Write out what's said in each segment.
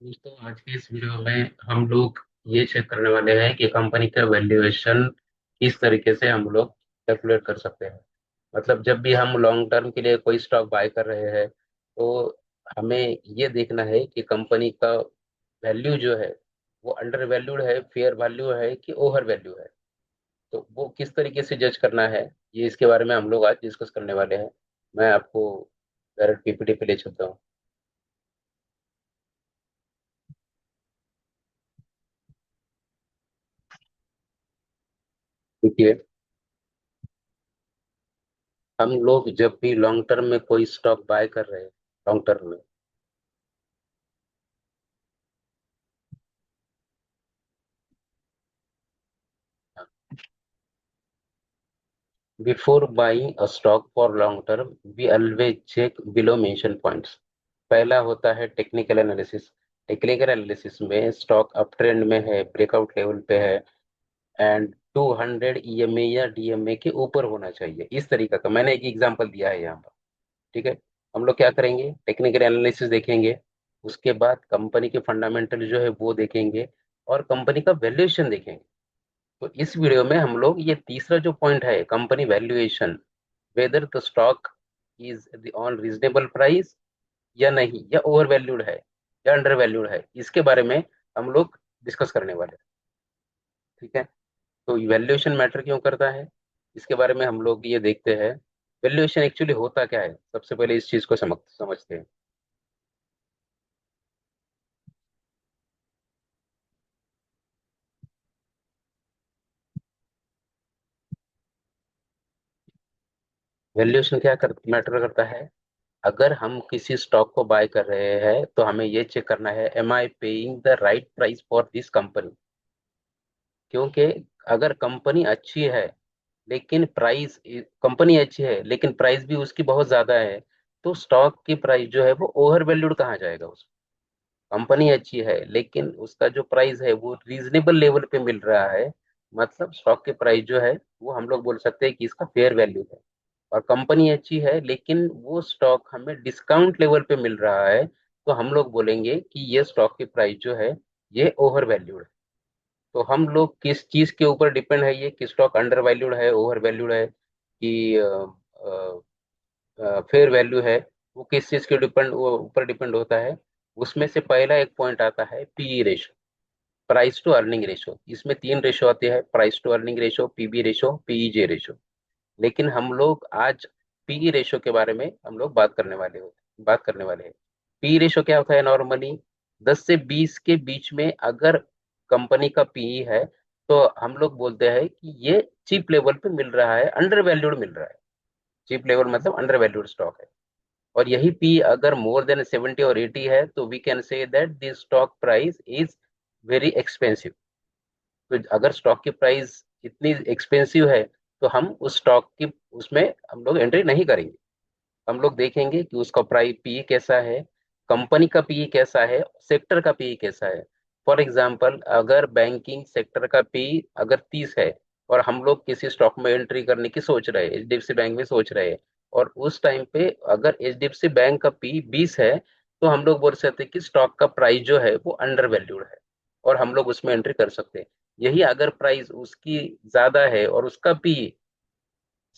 दोस्तों, आज की इस वीडियो में हम लोग ये चेक करने वाले हैं कि कंपनी का वैल्यूएशन किस तरीके से हम लोग कैलकुलेट कर सकते हैं। मतलब जब भी हम लॉन्ग टर्म के लिए कोई स्टॉक बाय कर रहे हैं तो हमें ये देखना है कि कंपनी का वैल्यू जो है वो अंडर वैल्यूड है, फेयर वैल्यू है कि ओवर वैल्यू है। तो वो किस तरीके से जज करना है, ये इसके बारे में हम लोग आज डिस्कस करने वाले हैं। मैं आपको डायरेक्ट पीपीटी पे ले चलता हूँ। देखिए, हम लोग जब भी लॉन्ग टर्म में कोई स्टॉक बाय कर रहे हैं, लॉन्ग टर्म में before buying a stock for long term we always check below mention points. पहला होता है टेक्निकल एनालिसिस। टेक्निकल एनालिसिस में स्टॉक अप ट्रेंड में है, ब्रेकआउट लेवल पे है एंड 200 ईएमए या डीएमए के ऊपर होना चाहिए। इस तरीके का मैंने एक एग्जांपल दिया है यहाँ पर। ठीक है, हम लोग क्या करेंगे, टेक्निकल एनालिसिस देखेंगे, उसके बाद कंपनी के फंडामेंटल जो है वो देखेंगे और कंपनी का वैल्यूएशन देखेंगे। तो इस वीडियो में हम लोग ये तीसरा जो पॉइंट है, company valuation, whether the stock is on reasonable price या नहीं, या ओवर वैल्यूड है या अंडर वैल्यूड है, इसके बारे में हम लोग डिस्कस करने वाले हैं। ठीक है, तो वैल्यूएशन मैटर क्यों करता है, इसके बारे में हम लोग ये देखते हैं। वैल्यूएशन एक्चुअली होता क्या है, सबसे पहले इस चीज को समझते हैं। वैल्यूएशन क्या मैटर करता है, अगर हम किसी स्टॉक को बाय कर रहे हैं तो हमें ये चेक करना है, am I paying the right price for this company. क्योंकि अगर कंपनी अच्छी है लेकिन प्राइस, कंपनी अच्छी है लेकिन प्राइस भी उसकी बहुत ज्यादा है, तो स्टॉक की प्राइस जो है वो ओवर वैल्यूड कहाँ जाएगा उस। कंपनी अच्छी है लेकिन उसका जो प्राइस है वो रीजनेबल लेवल पे मिल रहा है, मतलब स्टॉक की प्राइस जो है वो हम लोग बोल सकते हैं कि इसका फेयर वैल्यू है। और कंपनी अच्छी है लेकिन वो स्टॉक हमें डिस्काउंट लेवल पे मिल रहा है, तो हम लोग बोलेंगे कि ये स्टॉक की प्राइस जो है ये ओवर वैल्यूड है। तो हम लोग किस चीज के ऊपर डिपेंड है ये, कि स्टॉक अंडर वैल्यूड है, ओवर वैल्यूड है कि फेयर वैल्यू है, वो किस चीज के डिपेंड, वो ऊपर डिपेंड होता है। उसमें से पहला एक पॉइंट आता है PE ratio, price to earning ratio. इसमें तीन रेशो आते हैं, price to earning ratio, PB ratio, PEG ratio. लेकिन हम लोग आज पीई रेशो के बारे में हम लोग बात करने वाले हैं। पीई रेशो क्या होता है, नॉर्मली 10 से 20 के बीच में अगर कंपनी का पीई है तो हम लोग बोलते हैं कि ये चीप लेवल पे मिल रहा है, अंडर वैल्यूड मिल रहा है। चीप लेवल मतलब अंडर वैल्यूड स्टॉक है। और यही पी अगर मोर देन 70 और 80 है तो we can say that this stock price is very expensive. तो अगर स्टॉक की प्राइस इतनी एक्सपेंसिव है तो हम उस स्टॉक की, उसमें हम लोग एंट्री नहीं करेंगे। हम लोग देखेंगे कि उसका प्राइस पी कैसा है, कंपनी का पी कैसा है, सेक्टर का पी कैसा है। फॉर एग्जांपल, अगर बैंकिंग सेक्टर का पी अगर 30 है और हम लोग किसी स्टॉक में एंट्री करने की सोच रहे हैं, एचडीएफसी बैंक में सोच रहे हैं, और उस टाइम पे अगर एचडीएफसी बैंक का पी 20 है, तो हम लोग बोल सकते हैं कि स्टॉक का प्राइस जो है वो अंडर वैल्यूड है और हम लोग उसमें एंट्री कर सकते हैं। यही अगर प्राइस उसकी ज्यादा है और उसका पी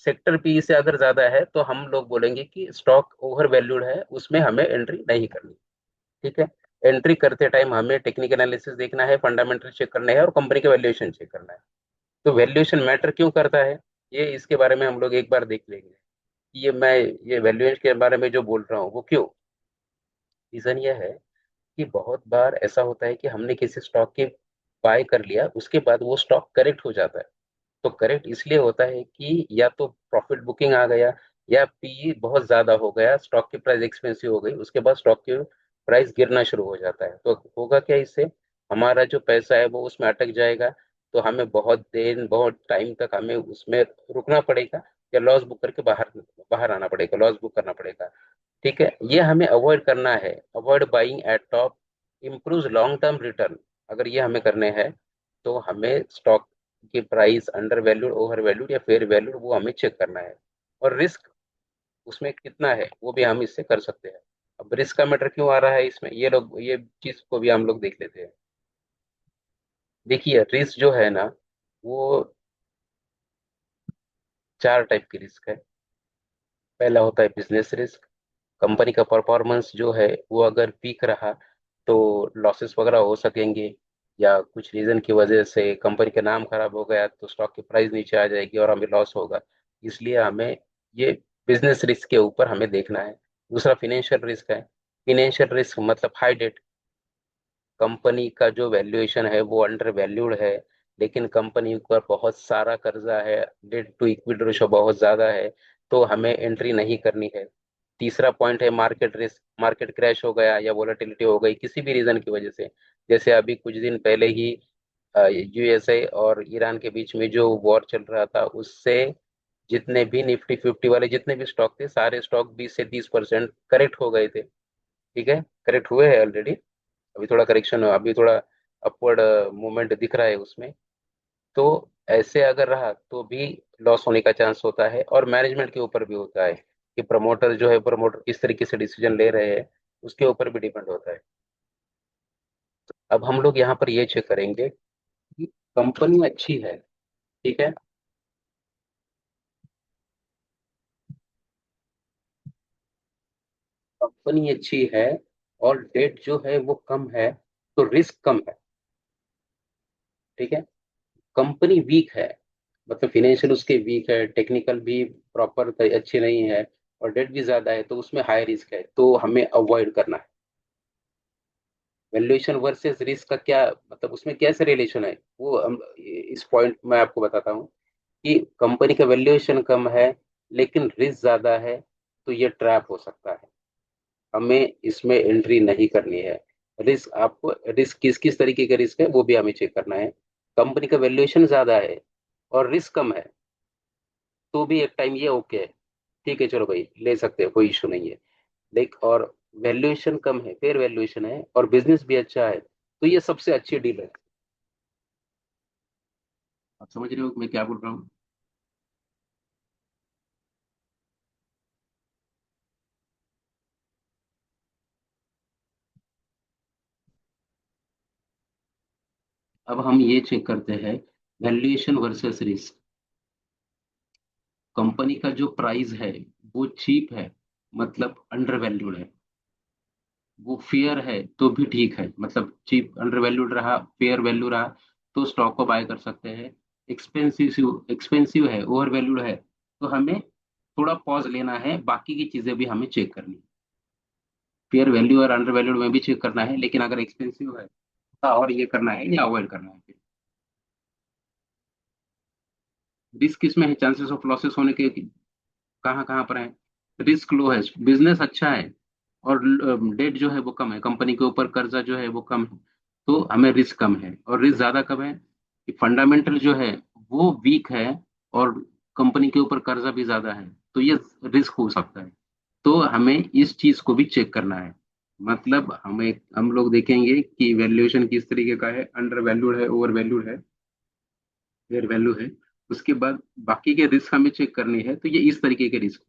सेक्टर पी से अगर ज्यादा है तो हम लोग बोलेंगे कि स्टॉक ओवर वैल्यूड है, उसमें हमें एंट्री नहीं करनी। ठीक है, एंट्री करते टाइम हमें टेक्निकल एनालिसिस देखना है, फंडामेंटल चेक करना है और कंपनी का वैल्यूएशन चेक करना है। तो वैल्यूएशन मैटर क्यों करता है, ये इसके बारे में हम लोग एक बार देख लेंगे कि ये वैल्यूएशन के बारे में जो बोल रहा हूँ वो क्यों। रीजन ये है कि बहुत बार ऐसा होता है कि हमने किसी स्टॉक के बाय कर लिया, उसके बाद वो स्टॉक करेक्ट हो जाता है। तो करेक्ट इसलिए होता है कि या तो प्रॉफिट बुकिंग आ गया या पी बहुत ज्यादा हो गया, स्टॉक की प्राइस एक्सपेंसिव हो गई, उसके बाद स्टॉक की प्राइस गिरना शुरू हो जाता है। तो होगा क्या इससे, हमारा जो पैसा है वो उसमें अटक जाएगा। तो हमें बहुत देर, बहुत टाइम तक हमें उसमें रुकना पड़ेगा या लॉस बुक करके बाहर बाहर आना पड़ेगा, लॉस बुक करना पड़ेगा। ठीक है, ये हमें अवॉइड करना है। Avoid buying eight top improve long term return, अगर ये हमें करने हैं तो हमें स्टॉक की price under valued, over valued या फेयर वैल्यूड, वो हमें चेक करना है। और रिस्क उसमें कितना है वो भी हम इससे कर सकते हैं। अब अब रिस्क का मैटर क्यों आ रहा है इसमें, ये चीज को भी हम लोग देख लेते हैं। देखिए रिस्क जो है ना, वो चार टाइप की रिस्क है। पहला होता है बिजनेस रिस्क। कंपनी का परफॉर्मेंस जो है वो अगर वीक रहा तो लॉसेस वगैरह हो सकेंगे, या कुछ रीजन की वजह से कंपनी का नाम खराब हो गया तो स्टॉक की प्राइस नीचे आ जाएगी और हमें लॉस होगा। इसलिए हमें ये बिजनेस रिस्क के ऊपर हमें देखना है। दूसरा फिनेंशियल रिस्क है। फिनेंशियल रिस्क मतलब हाई डेट। कंपनी का जो वैल्यूएशन है वो अंडर वैल्यूड है, लेकिन कंपनी पर बहुत सारा कर्जा है, डेट टू इक्विटी रेशो बहुत ज्यादा है, तो हमें एंट्री नहीं करनी है। तीसरा पॉइंट है मार्केट रिस्क। मार्केट क्रैश हो गया या वोलेटिलिटी हो गई किसी भी रीजन की वजह से, जैसे अभी कुछ दिन पहले ही यूएसए और ईरान के बीच में जो वॉर चल रहा था, उससे जितने भी निफ्टी 50 वाले जितने भी स्टॉक थे, सारे स्टॉक 20 से 30% करेक्ट हो गए थे। ठीक है, करेक्ट हुए हैं ऑलरेडी। अभी थोड़ा करेक्शन, अभी थोड़ा अपवर्ड मूवमेंट दिख रहा है उसमें। तो ऐसे अगर रहा तो भी लॉस होने का चांस होता है, और मैनेजमेंट के ऊपर भी होता है कि प्रमोटर जो है, प्रमोटर किस तरीके से डिसीजन ले रहे हैं, उसके ऊपर भी डिपेंड होता है। अब हम लोग यहाँ पर ये चेक करेंगे कि कंपनी अच्छी है। ठीक है, कंपनी अच्छी है और डेट जो है वो कम है, तो रिस्क कम है। ठीक है, कंपनी वीक है, मतलब फिनेंशियल उसके वीक है, टेक्निकल भी प्रॉपर अच्छी नहीं है, और डेट भी ज्यादा है, तो उसमें हाई रिस्क है, तो हमें अवॉइड करना है। वैल्यूएशन वर्सेस रिस्क का क्या मतलब, उसमें कैसे रिलेशन है, वो इस पॉइंट में आपको बताता हूँ कि कंपनी का वैल्यूएशन कम है लेकिन रिस्क ज्यादा है, तो ये ट्रैप हो सकता है। हमें इसमें एंट्री नहीं करनी है। रिस्क आपको, रिस्क किस किस तरीके का रिस्क है वो भी हमें चेक करना है। कंपनी का वैल्यूएशन ज्यादा है और रिस्क कम है, तो भी एक टाइम ये ओके है, ठीक है चलो भाई ले सकते हैं, कोई इशू नहीं है। लाइक, और वैल्यूएशन कम है, फेयर वैल्यूएशन है, और बिजनेस भी अच्छा है, तो ये सबसे अच्छी डील है। आप समझ रहे हो मैं क्या बोल रहा हूँ? अब हम ये चेक करते हैं वैल्यूएशन वर्सेस रिस्क। कंपनी का जो प्राइस है वो चीप है, मतलब अंडर वैल्यूड है। वो फेयर है तो भी ठीक है, मतलब चीप अंडर वैल्यूड रहा, फेयर वैल्यू रहा, तो स्टॉक को बाय कर सकते हैं। एक्सपेंसिव एक्सपेंसिव है, ओवर वैल्यूड है, तो हमें थोड़ा पॉज लेना है, बाकी की चीजें भी हमें चेक करनी है। फेयर वैल्यू और अंडर वैल्यूड में भी चेक करना है, लेकिन अगर एक्सपेंसिव है और ये करना है या अवॉइड करना है। रिस्क किसमें है, चांसेस ऑफ लॉसेस होने के कहाँ कहाँ पर है? रिस्क लो है, बिजनेस अच्छा है, और डेट जो है वो कम है, कंपनी के ऊपर कर्जा जो है वो कम है, तो हमें रिस्क कम है। और रिस्क ज्यादा कब है कि फंडामेंटल जो है वो वीक है, और कंपनी के ऊपर कर्जा भी ज्यादा है, तो ये रिस्क हो सकता है। तो हमें इस चीज को भी चेक करना है। मतलब हम लोग देखेंगे कि वैल्यूएशन किस तरीके का है, अंडर वैल्यूड है, ओवर वैल्यूड है, फेयर वैल्यू है। उसके बाद बाकी के रिस्क हमें चेक करनी है, तो ये इस तरीके के रिस्क।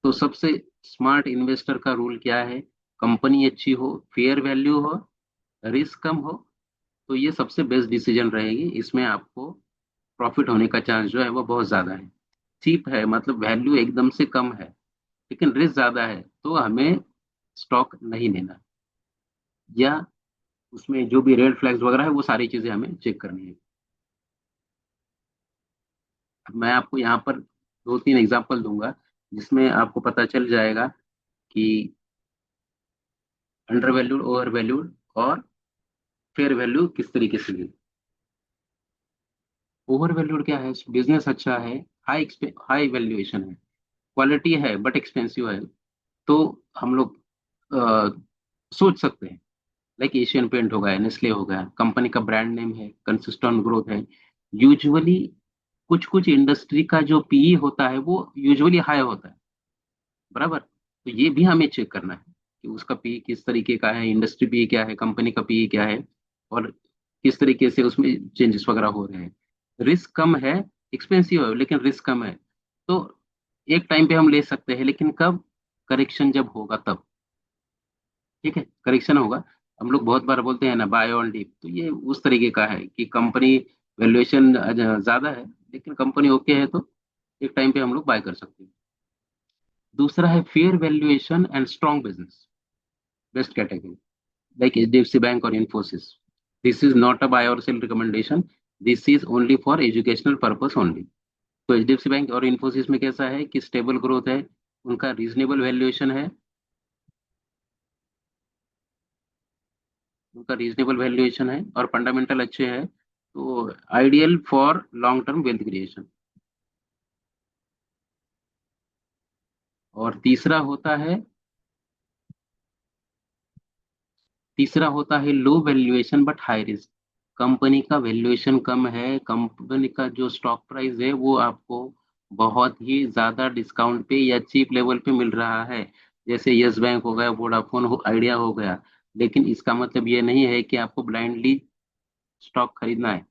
तो सबसे स्मार्ट इन्वेस्टर का रूल क्या है? कंपनी अच्छी हो, फेयर वैल्यू हो, रिस्क कम हो, तो ये सबसे बेस्ट डिसीजन रहेगी। इसमें आपको प्रॉफिट होने का चांस जो है वो बहुत ज्यादा है। चीप है मतलब वैल्यू एकदम से कम है, लेकिन रिस्क ज्यादा है, तो हमें स्टॉक नहीं लेना, या उसमें जो भी रेड फ्लैग्स वगैरह है वो सारी चीजें हमें चेक करनी है। अब मैं आपको यहाँ पर दो तीन एग्जांपल दूंगा, जिसमें आपको पता चल जाएगा कि अंडर वैल्यूड, ओवर वैल्यूड और फेयर वैल्यू किस तरीके से है। ओवर वैल्यूड क्या है? बिजनेस अच्छा है, हाई हाई वैल्यूएशन है, क्वालिटी है बट एक्सपेंसिव है, तो हम लोग अ, सोच सकते हैं। लाइक एशियन पेंट हो गया, नेस्ले हो गया, कंपनी का ब्रांड नेम है, कंसिस्टेंट ग्रोथ है। यूजुअली कुछ कुछ इंडस्ट्री का जो पीई होता है वो यूजुअली हाई होता है, बराबर। तो ये भी हमें चेक करना है कि उसका पीई किस तरीके का है, इंडस्ट्री पीई क्या है, कंपनी का पीई क्या है, और किस तरीके से उसमें चेंजेस वगैरह हो रहे हैं। रिस्क कम है, एक्सपेंसिव है लेकिन रिस्क कम है, तो एक टाइम पे हम ले सकते हैं, लेकिन कब? करेक्शन जब होगा तब। ठीक है, करेक्शन होगा। हम लोग बहुत बार बोलते हैं ना बाय ऑन डिप, तो ये उस तरीके का है कि कंपनी वैल्यूएशन ज्यादा है लेकिन कंपनी ओके है, तो एक टाइम पे हम लोग बाय कर सकते हैं। दूसरा है fair valuation and strong business, best category, like HDFC Bank or Infosys. This is not a buy or sell recommendation. This is only for educational purpose only. तो HDFC बैंक और इन्फोसिस में कैसा है कि स्टेबल ग्रोथ है, उनका reasonable valuation है, उनका रीजनेबल वैल्यूएशन है और फंडामेंटल अच्छे हैं, तो ideal for long term wealth creation. और तीसरा होता है low valuation but high risk. Company का वैल्यूएशन कम है, कंपनी का जो स्टॉक प्राइस है वो आपको बहुत ही ज्यादा डिस्काउंट पे या चीप लेवल पे मिल रहा है, जैसे यस बैंक हो गया, वोडाफोन हो, आइडिया हो गया। लेकिन इसका मतलब ये नहीं है कि आपको ब्लाइंडली स्टॉक खरीदना है।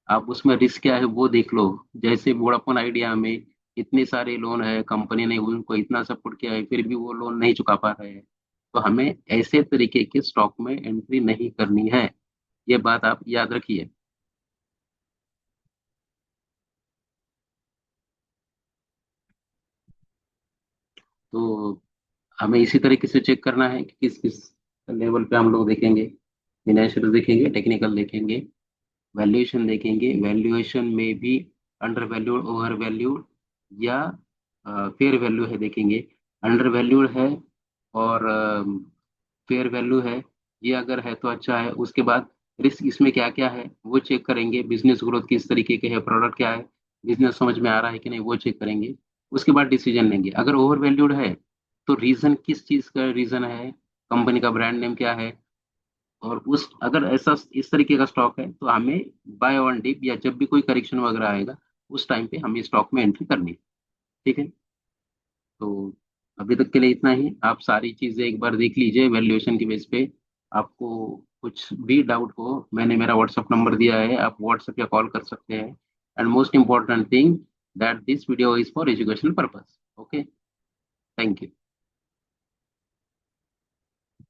आप उसमें रिस्क क्या है वो देख लो। जैसे वोडाफोन आइडिया में इतने सारे लोन है, कंपनी ने उनको इतना सपोर्ट किया है, फिर भी वो लोन नहीं चुका पा रहे हैं। तो हमें ऐसे तरीके के स्टॉक में एंट्री नहीं करनी है, ये बात आप याद रखिए। तो हमें इसी तरीके से चेक करना है कि किस किस लेवल पे हम लोग देखेंगे। फिनेंशियल देखेंगे, टेक्निकल देखेंगे, वैल्यूएशन देखेंगे। वैल्यूएशन में भी अंडर वैल्यूड, ओवर वैल्यूड या फेयर वैल्यू है देखेंगे। अंडर वैल्यूड है और फेयर वैल्यू है, ये अगर है तो अच्छा है। उसके बाद रिस्क इसमें क्या क्या है वो चेक करेंगे, बिजनेस ग्रोथ किस तरीके के है, प्रोडक्ट क्या है, बिजनेस समझ में आ रहा है कि नहीं वो चेक करेंगे। उसके बाद डिसीजन लेंगे। अगर ओवर वैल्यूड है तो रीजन किस चीज का रीजन है, कंपनी का ब्रांड नेम क्या है, और उस अगर ऐसा इस तरीके का स्टॉक है तो हमें बाय ऑन डिप या जब भी कोई करेक्शन वगैरह आएगा उस टाइम पे हमें स्टॉक में एंट्री करनी है। ठीक है। तो अभी तक के लिए इतना ही। आप सारी चीजें एक बार देख लीजिए वैल्यूएशन की बेस पे। आपको कुछ भी डाउट हो, मैंने मेरा व्हाट्सअप नंबर दिया है, आप व्हाट्सअप या कॉल कर सकते हैं। And most important thing that this video is for educational purpose. Okay, thank you.